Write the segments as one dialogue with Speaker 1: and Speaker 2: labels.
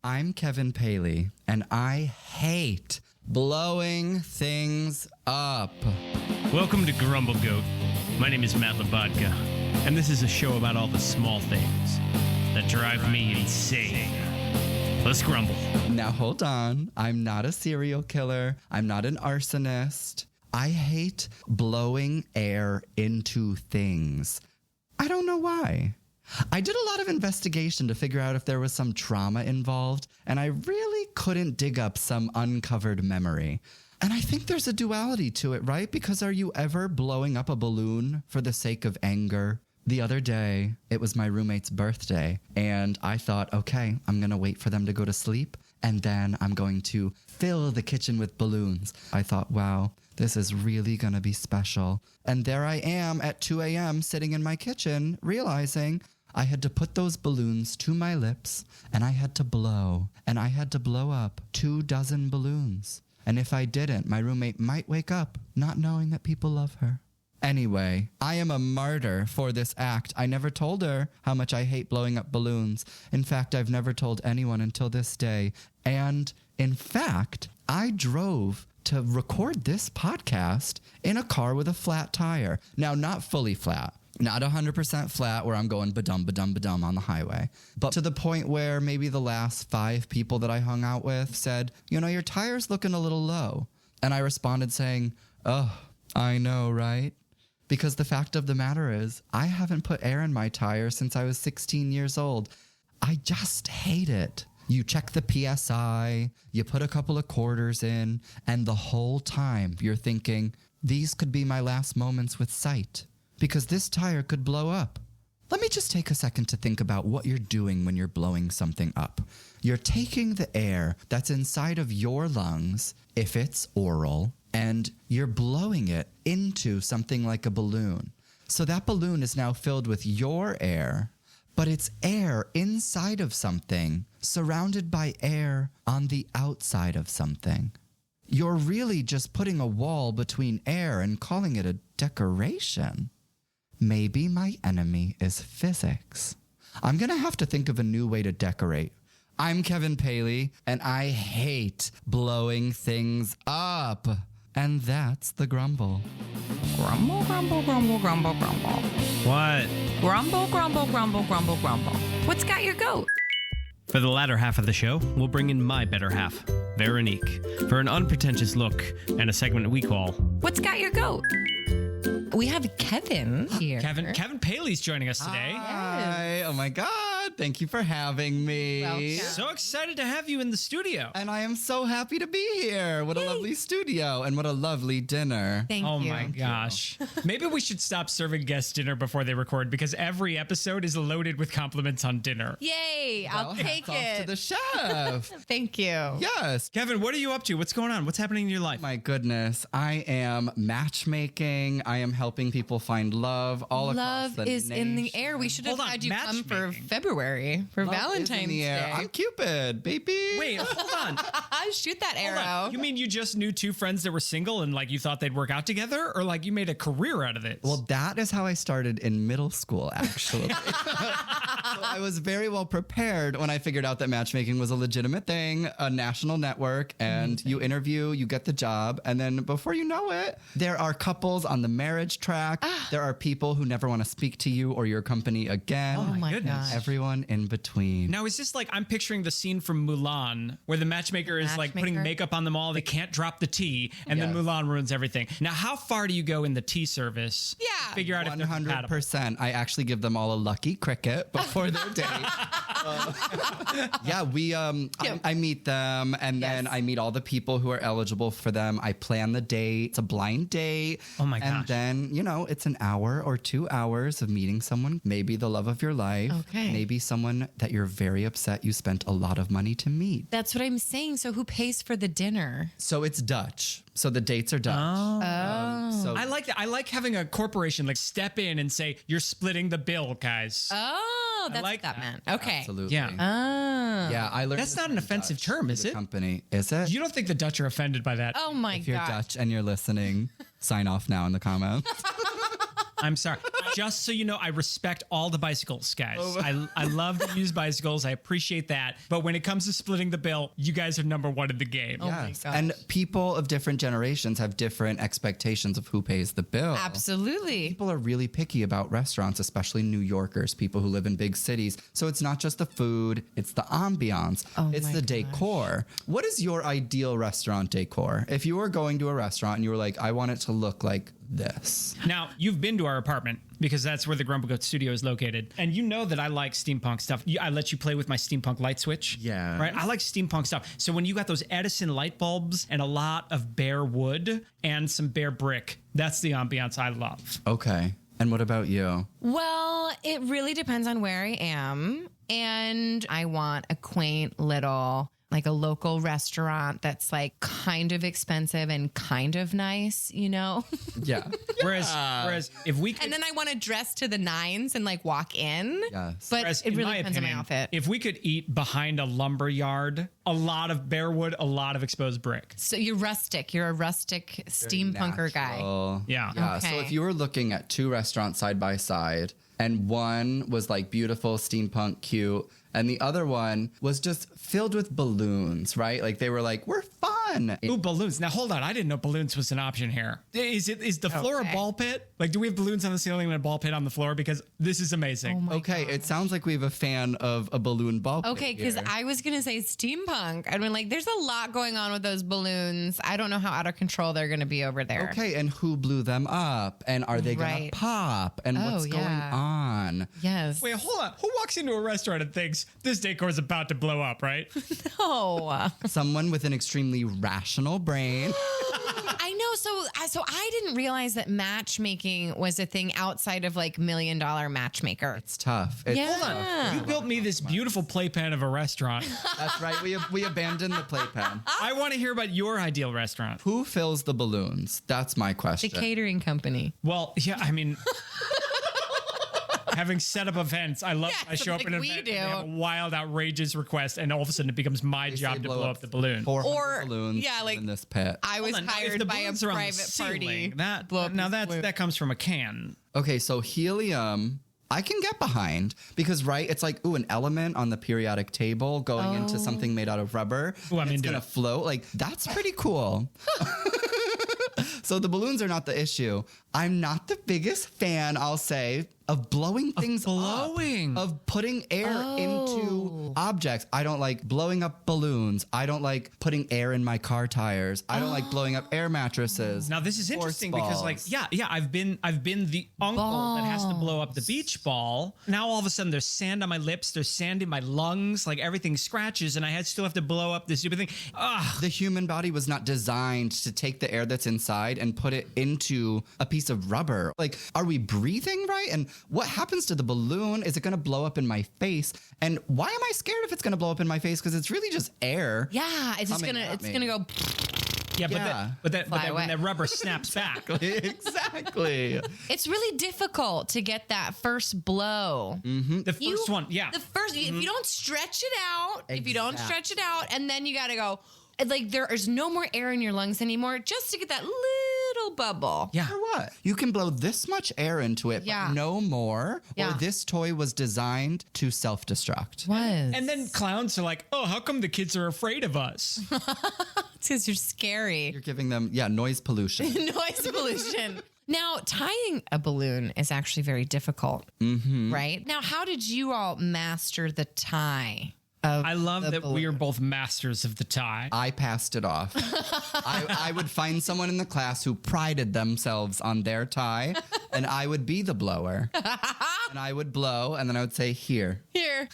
Speaker 1: I'm Kevin Paley, and I hate blowing things up.
Speaker 2: Welcome to Grumble Goat. My name is Matt Labodka, and this is a show about all the small things that drive me insane. Let's grumble.
Speaker 1: Now, hold on. I'm not a serial killer. I'm not an arsonist. I hate blowing air into things. I don't know why. I did a lot of investigation to figure out if there was some trauma involved, and I really couldn't dig up some uncovered memory. And I think there's a duality to it, right? Because are you ever blowing up a balloon for the sake of anger? The other day, it was my roommate's birthday, and I thought, okay, I'm going to wait for them to go to sleep, and then I'm going to fill the kitchen with balloons. I thought, wow, this is really going to be special. And there I am at 2 a.m. sitting in my kitchen, realizing I had to put those balloons to my lips, and I had to blow, and I had to blow up 24 balloons. And if I didn't, my roommate might wake up not knowing that people love her. Anyway, I am a martyr for this act. I never told her how much I hate blowing up balloons. In fact, I've never told anyone until this day. And in fact, I drove to record this podcast in a car with a flat tire. Now, not fully flat. Not 100% flat where I'm going ba-dum, ba-dum, ba-dum on the highway. But to the point where maybe the last 5 people that I hung out with said, you know, your tire's looking a little low. And I responded saying, oh, I know, right? Because the fact of the matter is, I haven't put air in my tire since I was 16 years old. I just hate it. You check the PSI, you put a couple of quarters in, and the whole time you're thinking, these could be my last moments with sight. Because this tire could blow up. Let me just take a second to think about what you're doing when you're blowing something up. You're taking the air that's inside of your lungs, if it's oral, and you're blowing it into something like a balloon. So that balloon is now filled with your air, but it's air inside of something, surrounded by air on the outside of something. You're really just putting a wall between air and calling it a decoration. Maybe my enemy is physics. I'm going to have to think of a new way to decorate. I'm Kevin Paley, and I hate blowing things up. And that's the grumble.
Speaker 3: Grumble, grumble, grumble, grumble, grumble.
Speaker 2: What?
Speaker 3: Grumble, grumble, grumble, grumble, grumble. What's got your goat?
Speaker 2: For the latter half of the show, we'll bring in my better half, Veronique, for an unpretentious look and a segment we call
Speaker 3: What's got your goat? We have Kevin here.
Speaker 2: Kevin Paley's joining us today.
Speaker 1: Hi. Oh my God. Thank you for having me.
Speaker 3: Welcome.
Speaker 2: So excited to have you in the studio.
Speaker 1: And I am so happy to be here. What a lovely studio and what a lovely dinner.
Speaker 3: Thank you.
Speaker 2: Oh my gosh. Maybe we should stop serving guests dinner before they record because every episode is loaded with compliments on dinner.
Speaker 3: Yay, I'll take
Speaker 1: hats off
Speaker 3: it.
Speaker 1: to the chef.
Speaker 3: Thank you.
Speaker 1: Yes.
Speaker 2: Kevin, what are you up to? What's going on? What's happening in your life?
Speaker 1: My goodness. I am matchmaking. I am helping people find love all across the
Speaker 3: Love is in the
Speaker 1: nation.
Speaker 3: air. We should have
Speaker 2: Hold on,
Speaker 3: had you come for
Speaker 2: matchmaking.
Speaker 3: February, for
Speaker 1: Love is in
Speaker 3: Valentine's
Speaker 1: the air.
Speaker 3: Day.
Speaker 1: I'm Cupid, baby.
Speaker 2: Wait, hold on.
Speaker 3: Shoot that
Speaker 2: Hold
Speaker 3: arrow.
Speaker 2: on. You mean you just knew 2 friends that were single and like you thought they'd work out together? Or like you made a career out of it?
Speaker 1: Well, that is how I started in middle school, actually. So I was very well prepared when I figured out that matchmaking was a legitimate thing, a national network, and you interview, you get the job, and then before you know it, there are couples on the marriage track. There are people who never want to speak to you or your company again.
Speaker 3: Oh my
Speaker 2: goodness.
Speaker 3: gosh.
Speaker 1: Everyone in between.
Speaker 2: Now, is this like, I'm picturing the scene from Mulan where the matchmaker is like putting
Speaker 3: Matchmaker?
Speaker 2: makeup on them all. They can't drop the tea and then
Speaker 1: Yes.
Speaker 2: Mulan ruins everything. Now, how far do you go in the tea service?
Speaker 3: Yeah.
Speaker 2: to Figure out if they're compatible.
Speaker 1: 100%. I actually give them all a lucky cricket before their date. I meet them, and then
Speaker 3: Yes.
Speaker 1: I meet all the people who are eligible for them. I plan the date. It's a blind date.
Speaker 2: Oh my
Speaker 1: And
Speaker 2: gosh.
Speaker 1: then, it's an hour or 2 hours of meeting someone, maybe the love of your life.
Speaker 3: Okay.
Speaker 1: Maybe someone that you're very upset you spent a lot of money to meet.
Speaker 3: That's what I'm saying. So who pays for the dinner?
Speaker 1: So it's Dutch. So the dates are Dutch. So
Speaker 2: I like that. I like having a corporation like step in and say, you're splitting the bill, guys.
Speaker 3: Oh, that's
Speaker 2: like
Speaker 3: what that
Speaker 2: that.
Speaker 3: meant. Okay.
Speaker 1: absolutely.
Speaker 2: Yeah.
Speaker 3: Oh.
Speaker 1: Yeah, I learned
Speaker 2: That's
Speaker 1: this
Speaker 2: not an
Speaker 1: from
Speaker 2: offensive
Speaker 1: Dutch
Speaker 2: term,
Speaker 1: through
Speaker 2: is
Speaker 1: the
Speaker 2: it?
Speaker 1: Company. Is it?
Speaker 2: You don't think the Dutch are offended by that?
Speaker 3: Oh my
Speaker 1: If you're
Speaker 3: gosh.
Speaker 1: Dutch and you're listening, sign off now in the comments.
Speaker 2: I'm sorry. just so you know, I respect all the bicycles, guys. I love to use bicycles. I appreciate that. But when it comes to splitting the bill, you guys are number one in the game.
Speaker 3: Oh my
Speaker 1: Yes.
Speaker 3: gosh.
Speaker 1: And people of different generations have different expectations of who pays the bill.
Speaker 3: Absolutely.
Speaker 1: People are really picky about restaurants, especially New Yorkers, people who live in big cities. So it's not just the food, it's the ambiance, it's
Speaker 3: my
Speaker 1: the decor. What is your ideal restaurant decor? If you were going to a restaurant and you were like, I want it to look like this.
Speaker 2: Now, you've been to our apartment because that's where the Grumble Goat studio is located. And you know that I like steampunk stuff. I let you play with my steampunk light switch.
Speaker 1: Yeah.
Speaker 2: Right? I like steampunk stuff. So when you got those Edison light bulbs and a lot of bare wood and some bare brick, that's the ambiance I love.
Speaker 1: Okay. And what about you?
Speaker 3: Well, it really depends on where I am. And I want a quaint little, like a local restaurant that's like kind of expensive and kind of nice, you know?
Speaker 1: Yeah.
Speaker 2: Whereas if we could,
Speaker 3: And then I want to dress to the nines and like walk in.
Speaker 1: Yes.
Speaker 3: But
Speaker 2: whereas
Speaker 3: it
Speaker 2: in
Speaker 3: really
Speaker 2: my
Speaker 3: depends on my
Speaker 2: opinion,
Speaker 3: outfit.
Speaker 2: if we could eat behind a lumber yard, a lot of bare wood, a lot of exposed brick.
Speaker 3: So you're rustic. You're a rustic steampunker guy.
Speaker 1: Natural.
Speaker 2: Yeah.
Speaker 1: Yeah. So
Speaker 3: Okay.
Speaker 1: if you were looking at two restaurants side by side and one was like beautiful, steampunk, cute, and the other one was just filled with balloons, right? Like they were like, we're fun.
Speaker 2: Ooh, balloons. Now hold on. I didn't know balloons was an option here. Is the floor a
Speaker 3: Okay.
Speaker 2: ball pit? Like, do we have balloons on the ceiling and a ball pit on the floor? Because this is amazing.
Speaker 3: Oh my
Speaker 1: Okay, it sounds like we have a fan of a balloon ball pit
Speaker 3: Okay, because
Speaker 1: here.
Speaker 3: I was going to say steampunk. I mean, like, there's a lot going on with those balloons. I don't know how out of control they're going to be over there.
Speaker 1: Okay, and who blew them up? And are they going
Speaker 3: Right.
Speaker 1: to pop? And
Speaker 3: Oh,
Speaker 1: what's going
Speaker 3: yeah.
Speaker 1: on?
Speaker 3: Yes.
Speaker 2: Wait, hold on. Who walks into a restaurant and thinks this decor is about to blow up, right?
Speaker 3: Oh,
Speaker 1: Someone with an extremely rational brain.
Speaker 3: I know. So I didn't realize that matchmaking was a thing outside of like $1 Million Matchmaker.
Speaker 1: It's tough. It's
Speaker 3: Yeah.
Speaker 1: tough.
Speaker 2: You built me this beautiful playpen of a restaurant.
Speaker 1: That's right. We abandoned the playpen.
Speaker 2: I want to hear about your ideal restaurant.
Speaker 1: Who fills the balloons? That's my
Speaker 3: The
Speaker 1: question.
Speaker 3: catering company.
Speaker 2: Well, yeah, I mean, having set up events, I love.
Speaker 3: Yes,
Speaker 2: I show up
Speaker 3: like
Speaker 2: at an
Speaker 3: we
Speaker 2: event
Speaker 3: do.
Speaker 2: and they have a wild, outrageous request, and all of a sudden it becomes my
Speaker 1: They
Speaker 2: job
Speaker 1: say
Speaker 2: to blow up the balloon.
Speaker 1: 400
Speaker 3: Or-
Speaker 1: balloons
Speaker 3: yeah, like-
Speaker 1: in this pit.
Speaker 3: I was
Speaker 2: Hold on, now, if
Speaker 3: hired
Speaker 2: the
Speaker 3: by a
Speaker 2: balloons are on the
Speaker 3: private
Speaker 2: ceiling,
Speaker 3: party.
Speaker 2: That
Speaker 3: blow up
Speaker 2: now
Speaker 3: this balloon.
Speaker 2: that comes from a can.
Speaker 1: Okay, so helium, I can get behind because, right, it's like, ooh, an element on the periodic table going into something made out of rubber.
Speaker 2: Ooh, I'm
Speaker 1: it's
Speaker 2: into
Speaker 1: gonna
Speaker 2: it.
Speaker 1: float. Like, that's pretty cool. So the balloons are not the issue. I'm not the biggest fan, I'll say, of blowing things
Speaker 2: blowing.
Speaker 1: up, of putting air into objects. I don't like blowing up balloons. I don't like putting air in my car tires. I don't like blowing up air mattresses.
Speaker 2: Now this is
Speaker 1: Force
Speaker 2: interesting because, like,
Speaker 1: balls.
Speaker 2: yeah, I've been the uncle that has to blow up the beach ball. Now all of a sudden there's sand on my lips, there's sand in my lungs, like everything scratches, and I still have to blow up this stupid thing. Ugh.
Speaker 1: The human body was not designed to take the air that's inside and put it into a piece of rubber. Like, are we breathing right? And what happens to the balloon? Is it going to blow up in my face? And why am I scared if it's going to blow up in my face? Because it's really just air.
Speaker 3: Yeah, it's just
Speaker 1: coming
Speaker 3: gonna
Speaker 1: at
Speaker 3: it's
Speaker 1: me.
Speaker 3: gonna go.
Speaker 2: Yeah,
Speaker 1: Yeah.
Speaker 2: but
Speaker 3: Fly
Speaker 2: when
Speaker 3: away.
Speaker 2: that rubber snaps back.
Speaker 1: Exactly.
Speaker 3: It's really difficult to get that first blow.
Speaker 2: The first one, yeah.
Speaker 3: The first, if you don't stretch it out,
Speaker 1: Exact.
Speaker 3: and then you got to go, like, there is no more air in your lungs anymore just to get that little bubble.
Speaker 2: Yeah.
Speaker 1: For what? You can blow this much air into it,
Speaker 3: Yeah.
Speaker 1: but no more.
Speaker 3: Yeah.
Speaker 1: Or this toy was designed to self-destruct.
Speaker 3: Was.
Speaker 2: And then clowns are like, oh, how come the kids are afraid of us?
Speaker 3: It's because you're scary.
Speaker 1: You're giving them, noise pollution.
Speaker 3: Noise pollution. Now, tying a balloon is actually very difficult, right? Now, how did you all master the tie of
Speaker 2: I love
Speaker 3: the
Speaker 2: that we are
Speaker 3: balloon?
Speaker 2: both masters of the tie.
Speaker 1: I passed it off. I would find someone in the class who prided themselves on their tie, and I would be the blower. And I would blow, and then I would say, here.
Speaker 3: Here.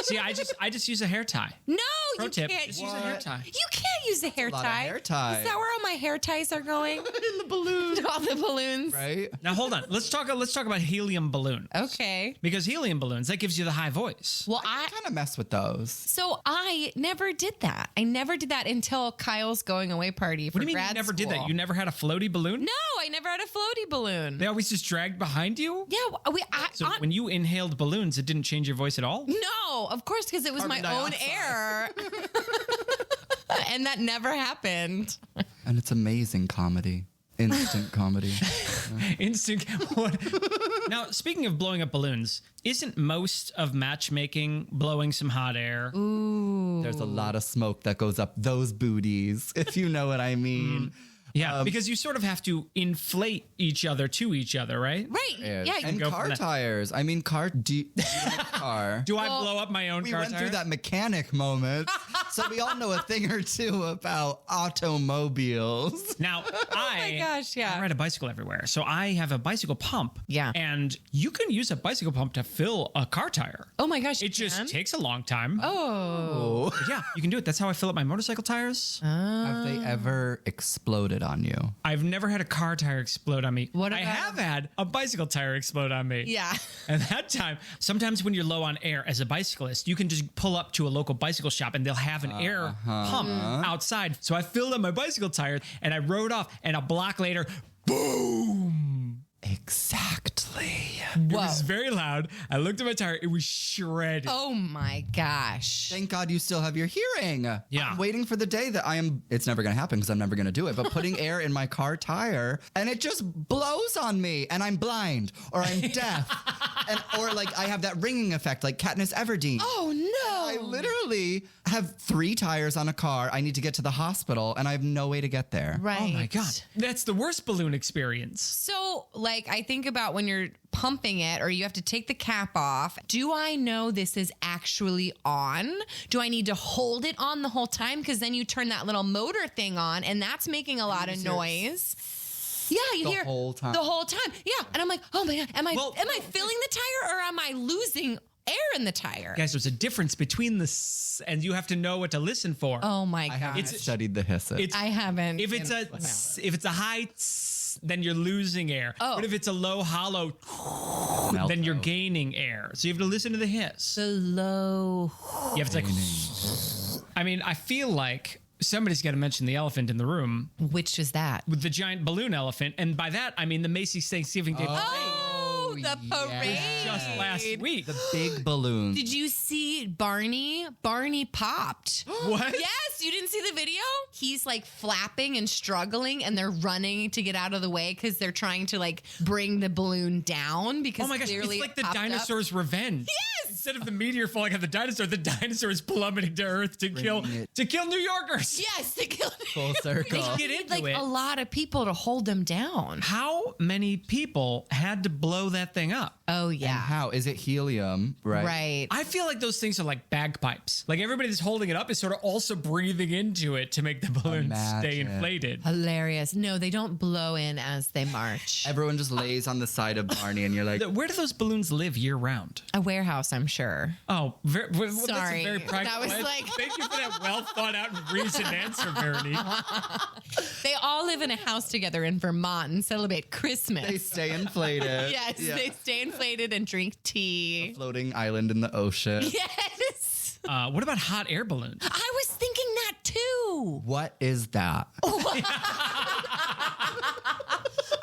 Speaker 2: See, I just use a hair tie.
Speaker 3: No,
Speaker 2: Pro
Speaker 3: you
Speaker 2: tip,
Speaker 3: can't.
Speaker 2: just use a hair tie.
Speaker 3: You can't use a hair
Speaker 1: lot of
Speaker 3: tie.
Speaker 1: hair ties.
Speaker 3: Is that where all my hair ties are going?
Speaker 1: In the balloon.
Speaker 3: All the balloons.
Speaker 1: Right?
Speaker 2: Now hold on. Let's talk about helium balloons.
Speaker 3: Okay.
Speaker 2: Because helium balloons, that gives you the high voice.
Speaker 3: Well,
Speaker 1: I kind of mess with those.
Speaker 3: So I never did that. I never did that until Kyle's going away party for
Speaker 2: What do you mean you
Speaker 3: grad
Speaker 2: never did that?
Speaker 3: school.
Speaker 2: You never had a floaty balloon?
Speaker 3: No, I never had a floaty balloon.
Speaker 2: They always just dragged behind you?
Speaker 3: Yeah,
Speaker 2: So when you inhaled balloons, it didn't change your voice at all?
Speaker 3: no, of course, because it was my
Speaker 1: Carbon
Speaker 3: own
Speaker 1: dioxide.
Speaker 3: air. And that never happened.
Speaker 1: And it's amazing comedy. Instant comedy.
Speaker 2: Instant. What? Now, speaking of blowing up balloons, isn't most of matchmaking blowing some hot air?
Speaker 3: Ooh.
Speaker 1: There's a lot of smoke that goes up those booties, if you know what I mean.
Speaker 2: Yeah, because you sort of have to inflate each other to each other, right?
Speaker 3: Right. Yeah.
Speaker 1: And
Speaker 2: go
Speaker 1: car
Speaker 2: from that.
Speaker 1: tires. I mean, do you have a car?
Speaker 2: Do I blow up my own
Speaker 1: We
Speaker 2: car
Speaker 1: went
Speaker 2: tire?
Speaker 1: through that mechanic moment, so we all know a thing or two about automobiles.
Speaker 2: Now, I
Speaker 3: gosh, yeah.
Speaker 2: I ride a bicycle everywhere. So I have a bicycle pump.
Speaker 3: Yeah.
Speaker 2: And you can use a bicycle pump to fill a car tire.
Speaker 3: Oh my gosh.
Speaker 2: It just takes a long time.
Speaker 3: Oh.
Speaker 2: But yeah, you can do it. That's how I fill up my motorcycle tires.
Speaker 1: Have they ever exploded on you?
Speaker 2: I've never had a car tire explode on me.
Speaker 3: What
Speaker 2: I
Speaker 3: about-
Speaker 2: have had a bicycle tire explode on me.
Speaker 3: Yeah.
Speaker 2: And that time, sometimes when you're low on air as a bicyclist, you can just pull up to a local bicycle shop and they'll have an air pump outside. So I filled up my bicycle tire and I rode off, and a block later, boom!
Speaker 1: Exactly.
Speaker 2: It was very loud. I looked at my tire. It was shredded.
Speaker 3: Oh my gosh.
Speaker 1: Thank God you still have your hearing.
Speaker 2: Yeah.
Speaker 1: I'm waiting for the day that it's never going to happen because I'm never going to do it, but putting air in my car tire and it just blows on me and I'm blind or I'm deaf or like I have that ringing effect like Katniss Everdeen.
Speaker 3: Oh no.
Speaker 1: I literally have 3 tires on a car. I need to get to the hospital and I have no way to get there.
Speaker 3: Right.
Speaker 2: Oh my God. That's the worst balloon experience.
Speaker 3: So, like, I think about when you're pumping it or you have to take the cap off. Do I know this is actually on? Do I need to hold it on the whole time? Because then you turn that little motor thing on and that's making a lot of noise. Yeah, you hear
Speaker 1: whole time.
Speaker 3: the whole time. Yeah, and I'm like, oh my God, am I filling the tire or am I losing air in the tire?
Speaker 2: Guys, there's a difference between the and you have to know what to listen for.
Speaker 3: Oh my
Speaker 1: I
Speaker 3: God.
Speaker 1: haven't studied the hisses.
Speaker 3: I haven't.
Speaker 2: If it's a high then you're losing air.
Speaker 3: Oh.
Speaker 2: But if it's a low hollow, then you're gaining air. So you have to listen to the hiss.
Speaker 3: the low.
Speaker 2: You have to like. I mean, I feel like somebody's got to mention the elephant in the room
Speaker 3: Which is that?
Speaker 2: with the giant balloon elephant, and by that I mean the Macy's Thanksgiving Day Parade
Speaker 3: Oh, the parade.
Speaker 2: just last week.
Speaker 1: the big balloons.
Speaker 3: Did you see Barney? Barney popped.
Speaker 2: What?
Speaker 3: Yes, you didn't see the video? He's like flapping and struggling and they're running to get out of the way because they're trying to like bring the balloon down because
Speaker 2: Oh my gosh,
Speaker 3: clearly
Speaker 2: it's like
Speaker 3: it
Speaker 2: the
Speaker 3: popped up.
Speaker 2: dinosaur's revenge.
Speaker 3: Yes!
Speaker 2: Instead of the meteor falling on the dinosaur is plummeting to Earth to kill New Yorkers.
Speaker 3: Yes, they killed
Speaker 1: Full circle.
Speaker 2: Get
Speaker 3: They
Speaker 2: into
Speaker 3: need, like
Speaker 2: it.
Speaker 3: a lot of people to hold them down.
Speaker 2: How many people had to blow that thing up?
Speaker 3: Oh
Speaker 1: And
Speaker 3: yeah.
Speaker 1: how? Is it helium? Right.
Speaker 3: Right.
Speaker 2: I feel like those things are like bagpipes. Like everybody that's holding it up is sort of also breathing into it to make the balloon stay
Speaker 1: Imagine.
Speaker 2: inflated.
Speaker 3: Hilarious. No, they don't blow in as they march.
Speaker 1: Everyone just lays on the side of Barney and you're like,
Speaker 2: Where do those balloons live year round?
Speaker 3: A warehouse, I'm sure.
Speaker 2: Oh, that's
Speaker 3: Sorry.
Speaker 2: a very practical.
Speaker 3: That was
Speaker 2: answer.
Speaker 3: like-
Speaker 2: Thank you for that well thought out and reasoned answer, Veronique.
Speaker 3: They all live in a house together in Vermont and celebrate Christmas.
Speaker 1: they stay inflated.
Speaker 3: Yes,
Speaker 1: Yeah.
Speaker 3: they stay inflated and drink tea.
Speaker 1: Floating island in the ocean.
Speaker 3: Yes.
Speaker 2: What about hot air balloons?
Speaker 3: I was thinking that too.
Speaker 1: What is that?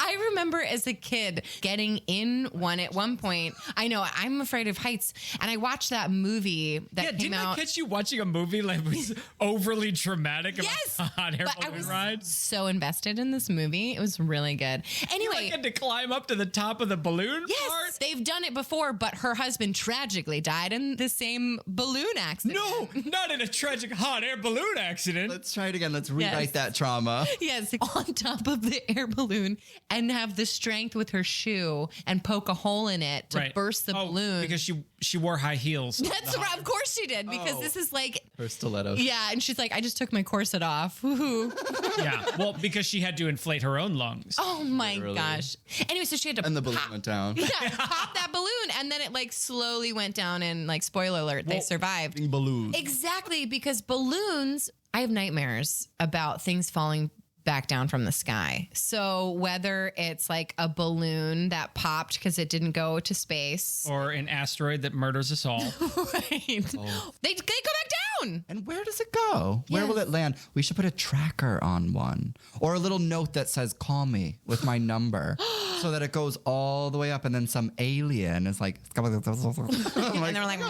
Speaker 3: I remember as a kid getting in one at one point. I know I'm afraid of heights, and I watched that movie that
Speaker 2: Yeah,
Speaker 3: came
Speaker 2: didn't
Speaker 3: out.
Speaker 2: I catch you watching a movie like was overly dramatic about
Speaker 3: Yes,
Speaker 2: a hot air
Speaker 3: but I
Speaker 2: balloon
Speaker 3: was
Speaker 2: ride?
Speaker 3: so invested in this movie. It was really good.
Speaker 2: You
Speaker 3: Anyway,
Speaker 2: like had to climb up to the top of the balloon
Speaker 3: yes,
Speaker 2: part?
Speaker 3: they've done it before, but her husband tragically died in the same balloon accident.
Speaker 2: No, not in a tragic hot air balloon accident.
Speaker 1: Let's try it again. Let's rewrite
Speaker 3: Yes.
Speaker 1: that trauma.
Speaker 3: Yes, on top of the air balloon and have the strength with her shoe and poke a hole in it to burst the balloon.
Speaker 2: Because she wore high heels.
Speaker 3: That's right. Of course she did, because this is like,
Speaker 1: Her stiletto.
Speaker 3: yeah. And she's like, I just took my corset off. Woohoo.
Speaker 2: Yeah, well, because she had to inflate her own lungs.
Speaker 3: Oh my
Speaker 1: Literally.
Speaker 3: gosh. Anyway, so she had to
Speaker 1: And the balloon went down.
Speaker 3: yeah, pop that balloon, and then it like slowly went down, and like spoiler alert, they survived.
Speaker 1: Balloon.
Speaker 3: Exactly, because balloons, I have nightmares about things falling back down from the sky. So whether it's like a balloon that popped because it didn't go to space,
Speaker 2: Or an asteroid that murders us all.
Speaker 3: right? They go back balloon.
Speaker 1: And where does it go? Where will it land? We should put a tracker on one or a little note that says, call me with my number so that it goes all the way up and then some alien is like,
Speaker 3: And they're like,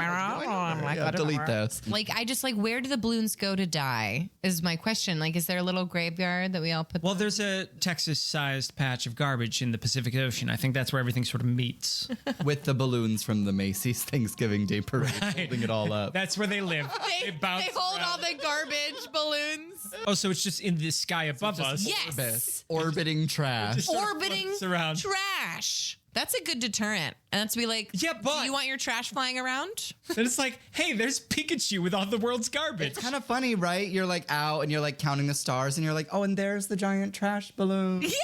Speaker 1: delete this.
Speaker 3: Like, I just like, where do the balloons go to die is my question. Like, is there a little graveyard that we all put?
Speaker 2: Well, there's a Texas-sized patch of garbage in the Pacific Ocean. I think that's where everything sort of meets.
Speaker 1: With the balloons from the Macy's Thanksgiving Day Parade holding it all up.
Speaker 2: That's where they live.
Speaker 3: They
Speaker 2: bounce
Speaker 3: hold
Speaker 2: around.
Speaker 3: all the garbage balloons.
Speaker 2: Oh, so it's just in the sky above us.
Speaker 3: Yes.
Speaker 1: Orbiting trash.
Speaker 2: Just sort of
Speaker 3: Orbiting
Speaker 2: floats around.
Speaker 3: trash. That's a good deterrent. And that's to be like,
Speaker 2: Yeah, but-
Speaker 3: do you want your trash flying around?
Speaker 2: And it's like, hey, there's Pikachu with all the world's garbage.
Speaker 1: It's kind of funny, right? You're like out and you're like counting the stars and you're like, oh, and there's the giant trash balloon.
Speaker 3: Yes.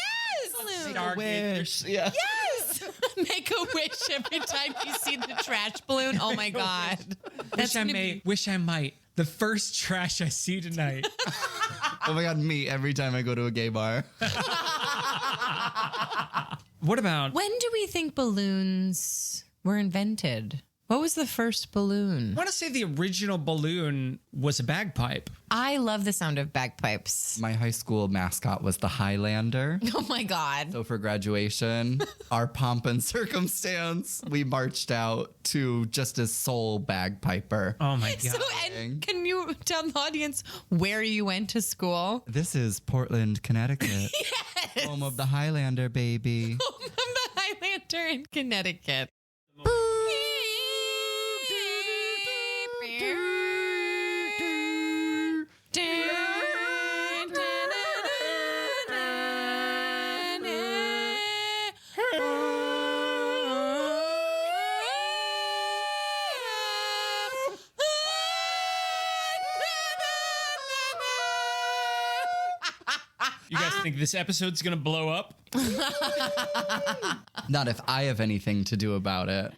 Speaker 1: Make a wish. Yeah.
Speaker 3: Yes. Make a wish every time you see the trash balloon. Oh my God.
Speaker 2: Wish I might. The first trash I see tonight.
Speaker 1: Oh my God, me every time I go to a gay bar.
Speaker 2: What about...
Speaker 3: When do we think balloons were invented? What was the first balloon?
Speaker 2: I want to say the original balloon was a bagpipe.
Speaker 3: I love the sound of bagpipes.
Speaker 1: My high school mascot was the Highlander.
Speaker 3: Oh my God.
Speaker 1: So for graduation, our pomp and circumstance, we marched out to just a soul bagpiper.
Speaker 2: Oh my God.
Speaker 3: So, and can you tell the audience where you went to school?
Speaker 1: This is Portland, Connecticut.
Speaker 3: Yes.
Speaker 1: Home of the Highlander, baby.
Speaker 3: Home of the Highlander in Connecticut.
Speaker 2: You guys think this episode's going to blow up?
Speaker 1: Not if I have anything to do about it.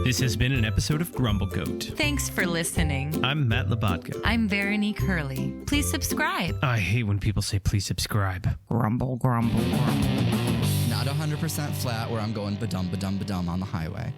Speaker 2: This has been an episode of Grumble Goat.
Speaker 3: Thanks for listening.
Speaker 2: I'm Matt Labatka.
Speaker 3: I'm Veronique Hurley. Please subscribe.
Speaker 2: I hate when people say please subscribe.
Speaker 3: Grumble, grumble, grumble.
Speaker 1: Not 100% flat where I'm going ba-dum, ba-dum, ba-dum on the highway.